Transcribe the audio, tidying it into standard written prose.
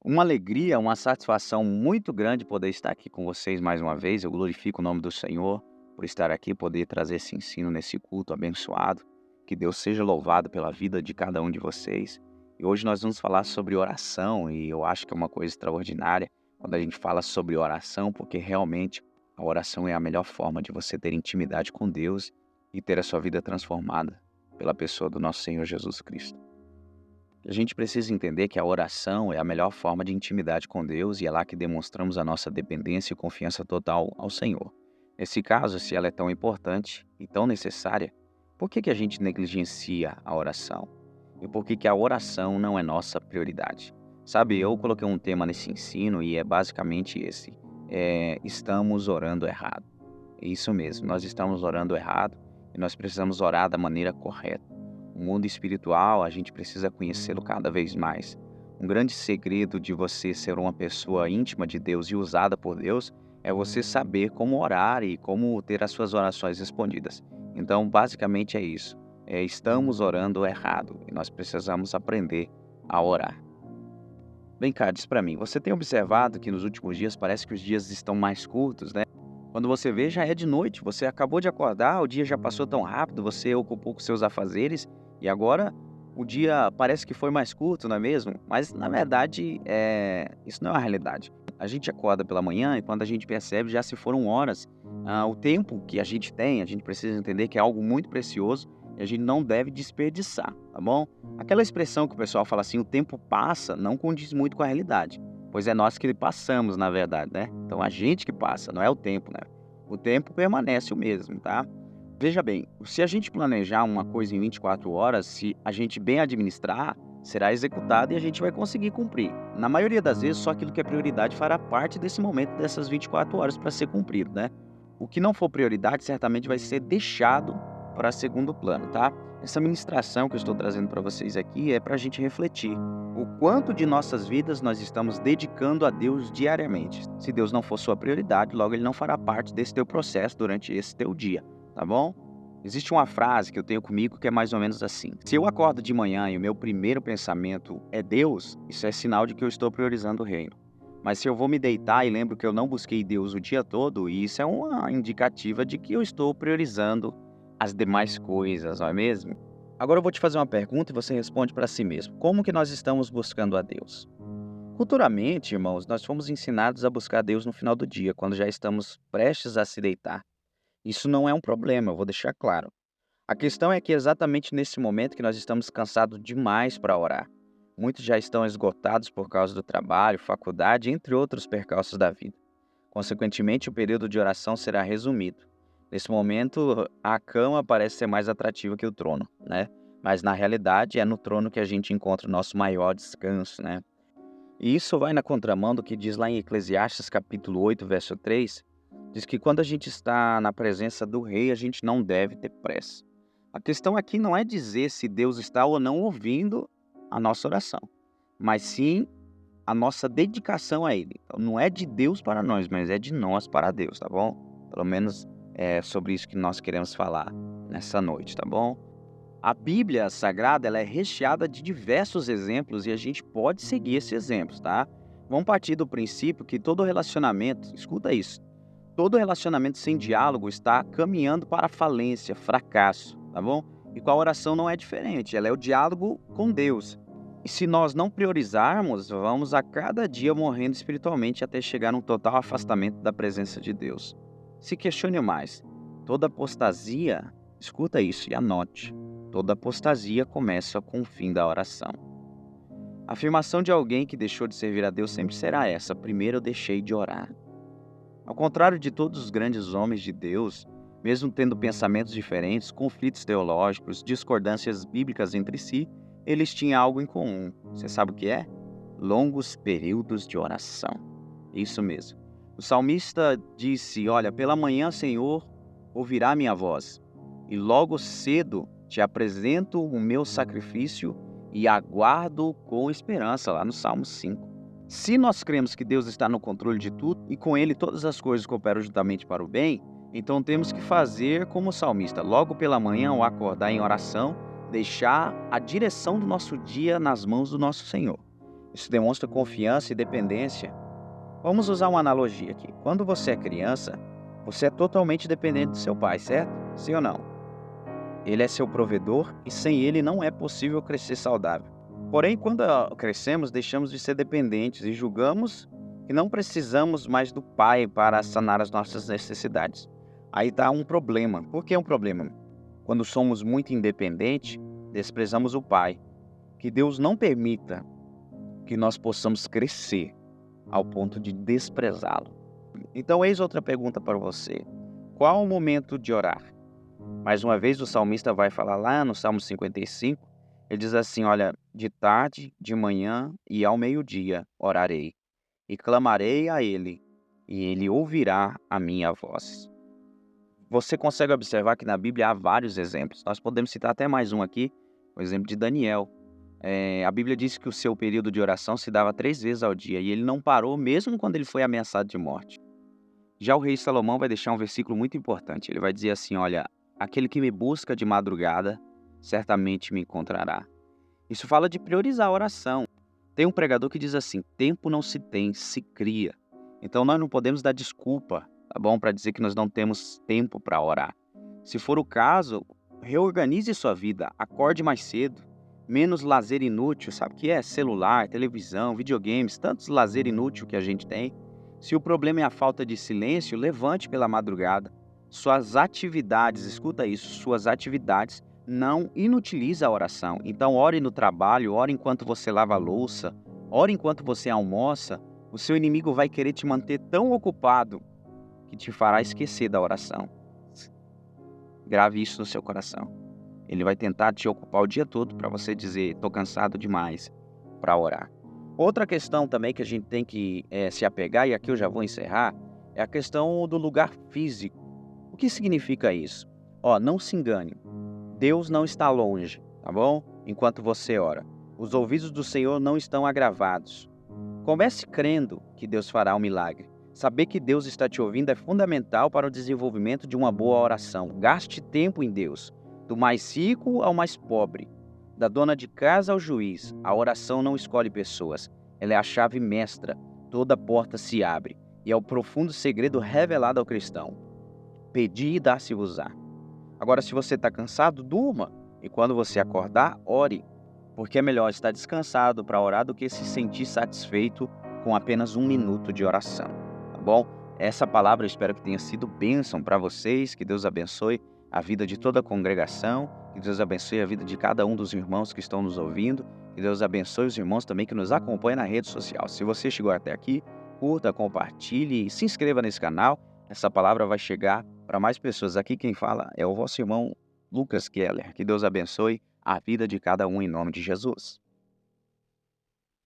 Uma alegria, uma satisfação muito grande poder estar aqui com vocês mais uma vez. Eu glorifico o nome do Senhor por estar aqui, poder trazer esse ensino nesse culto abençoado. Que Deus seja louvado pela vida de cada um de vocês. E hoje nós vamos falar sobre oração e eu acho que é uma coisa extraordinária quando a gente fala sobre oração, porque realmente a oração é a melhor forma de você ter intimidade com Deus e ter a sua vida transformada pela pessoa do nosso Senhor Jesus Cristo. A gente precisa entender que a oração é a melhor forma de intimidade com Deus e é lá que demonstramos a nossa dependência e confiança total ao Senhor. Nesse caso, se ela é tão importante e tão necessária, por que a gente negligencia a oração? E por que a oração não é nossa prioridade? Sabe, eu coloquei um tema nesse ensino e é basicamente esse. Estamos orando errado. É isso mesmo, nós estamos orando errado e nós precisamos orar da maneira correta. O mundo espiritual, a gente precisa conhecê-lo cada vez mais. Um grande segredo de você ser uma pessoa íntima de Deus e usada por Deus é você saber como orar e como ter as suas orações respondidas. Então, basicamente é isso. Estamos orando errado e nós precisamos aprender a orar. Vem cá, diz pra mim, você tem observado que nos últimos dias parece que os dias estão mais curtos, né? Quando você vê, já é de noite, você acabou de acordar, o dia já passou tão rápido, você ocupou com seus afazeres e agora o dia parece que foi mais curto, não é mesmo? Mas na verdade, isso não é a realidade. A gente acorda pela manhã e quando a gente percebe já se foram horas. O tempo que a gente tem, a gente precisa entender que é algo muito precioso e a gente não deve desperdiçar, tá bom? Aquela expressão que o pessoal fala assim, o tempo passa, não condiz muito com a realidade. Pois é nós que passamos, na verdade, né. Então a gente que passa, não é o tempo, né. O tempo permanece o mesmo, tá. Veja bem, se a gente planejar uma coisa em 24 horas, se a gente bem administrar, será executada e a gente vai conseguir cumprir. Na maioria das vezes, só aquilo que é prioridade fará parte desse momento dessas 24 horas para ser cumprido, né. O que não for prioridade certamente vai ser deixado para segundo plano, tá. Essa ministração que eu estou trazendo para vocês aqui é para a gente refletir o quanto de nossas vidas nós estamos dedicando a Deus diariamente. Se Deus não for sua prioridade, logo Ele não fará parte desse teu processo durante esse teu dia, tá bom? Existe uma frase que eu tenho comigo que é mais ou menos assim: se eu acordo de manhã e o meu primeiro pensamento é Deus, isso é sinal de que eu estou priorizando o reino. Mas se eu vou me deitar e lembro que eu não busquei Deus o dia todo, isso é uma indicativa de que eu estou priorizando as demais coisas, não é mesmo? Agora eu vou te fazer uma pergunta e você responde para si mesmo. Como que nós estamos buscando a Deus? Culturalmente, irmãos, nós fomos ensinados a buscar Deus no final do dia, quando já estamos prestes a se deitar. Isso não é um problema, eu vou deixar claro. A questão é que é exatamente nesse momento que nós estamos cansados demais para orar. Muitos já estão esgotados por causa do trabalho, faculdade, entre outros percalços da vida. Consequentemente, o período de oração será resumido. Nesse momento, a cama parece ser mais atrativa que o trono, né? Mas na realidade é no trono que a gente encontra o nosso maior descanso, né? E isso vai na contramão do que diz lá em Eclesiastes capítulo 8, verso 3, diz que quando a gente está na presença do rei, a gente não deve ter pressa. A questão aqui não é dizer se Deus está ou não ouvindo a nossa oração, mas sim a nossa dedicação a Ele. Então, não é de Deus para nós, mas é de nós para Deus, tá bom? Pelo menos é sobre isso que nós queremos falar nessa noite, tá bom? A Bíblia Sagrada ela é recheada de diversos exemplos e a gente pode seguir esses exemplos, tá? Vamos partir do princípio que todo relacionamento, escuta isso, todo relacionamento sem diálogo está caminhando para a falência, fracasso, tá bom? E com a oração não é diferente, ela é o diálogo com Deus. E se nós não priorizarmos, vamos a cada dia morrendo espiritualmente até chegar num total afastamento da presença de Deus. Se questione mais. Toda apostasia, escuta isso e anote. Toda apostasia começa com o fim da oração. A afirmação de alguém que deixou de servir a Deus sempre será essa: primeiro eu deixei de orar. Ao contrário de todos os grandes homens de Deus, mesmo tendo pensamentos diferentes, conflitos teológicos, discordâncias bíblicas entre si, eles tinham algo em comum. Você sabe o que é? Longos períodos de oração. Isso mesmo. O salmista disse: Olha, pela manhã, Senhor, ouvirá minha voz, e logo cedo te apresento o meu sacrifício e aguardo com esperança, lá no Salmo 5. Se nós cremos que Deus está no controle de tudo e com Ele todas as coisas cooperam juntamente para o bem, então temos que fazer como o salmista, logo pela manhã ao acordar em oração, deixar a direção do nosso dia nas mãos do nosso Senhor. Isso demonstra confiança e dependência. Vamos usar uma analogia aqui. Quando você é criança, você é totalmente dependente do seu pai, certo? Sim ou não? Ele é seu provedor e sem ele não é possível crescer saudável. Porém, quando crescemos, deixamos de ser dependentes e julgamos que não precisamos mais do pai para sanar as nossas necessidades. Aí está um problema. Por que é um problema? Quando somos muito independentes, desprezamos o pai. Que Deus não permita que nós possamos crescer ao ponto de desprezá-lo. Então, eis outra pergunta para você: qual o momento de orar? Mais uma vez, o salmista vai falar lá no Salmo 55, ele diz assim: olha, de tarde, de manhã e ao meio-dia orarei, e clamarei a ele, e ele ouvirá a minha voz. Você consegue observar que na Bíblia há vários exemplos. Nós podemos citar até mais um aqui, o exemplo de Daniel. A Bíblia diz que o seu período de oração se dava 3 vezes ao dia, e ele não parou mesmo quando ele foi ameaçado de morte. Já o rei Salomão vai deixar um versículo muito importante. Ele vai dizer assim: olha, aquele que me busca de madrugada, certamente me encontrará. Isso fala de priorizar a oração. Tem um pregador que diz assim: tempo não se tem, se cria. Então nós não podemos dar desculpa, tá bom, para dizer que nós não temos tempo para orar. Se for o caso, reorganize sua vida, acorde mais cedo, menos lazer inútil, sabe o que é? Celular, televisão, videogames, tantos lazer inútil que a gente tem. Se o problema é a falta de silêncio, levante pela madrugada. Suas atividades, escuta isso, suas atividades não inutiliza a oração. Então ore no trabalho, ore enquanto você lava a louça, ore enquanto você almoça. O seu inimigo vai querer te manter tão ocupado que te fará esquecer da oração. Grave isso no seu coração. Ele vai tentar te ocupar o dia todo para você dizer: estou cansado demais para orar. Outra questão também que a gente tem que se apegar, e aqui eu já vou encerrar, é a questão do lugar físico. O que significa isso? Ó, não se engane. Deus não está longe, tá bom? Enquanto você ora. Os ouvidos do Senhor não estão agravados. Comece crendo que Deus fará um milagre. Saber que Deus está te ouvindo é fundamental para o desenvolvimento de uma boa oração. Gaste tempo em Deus, do mais rico ao mais pobre, da dona de casa ao juiz. A oração não escolhe pessoas, ela é a chave mestra. Toda porta se abre, e é o profundo segredo revelado ao cristão. Pedi e dá-se-vos-á. Agora, se você está cansado, durma. E quando você acordar, ore. Porque é melhor estar descansado para orar do que se sentir satisfeito com apenas 1 minuto de oração. Tá bom? Essa palavra eu espero que tenha sido bênção para vocês. Que Deus abençoe a vida de toda a congregação. Que Deus abençoe a vida de cada um dos irmãos que estão nos ouvindo. Que Deus abençoe os irmãos também que nos acompanham na rede social. Se você chegou até aqui, curta, compartilhe e se inscreva nesse canal. Essa palavra vai chegar para mais pessoas. Aqui quem fala é o vosso irmão Lucas Keller. Que Deus abençoe a vida de cada um em nome de Jesus.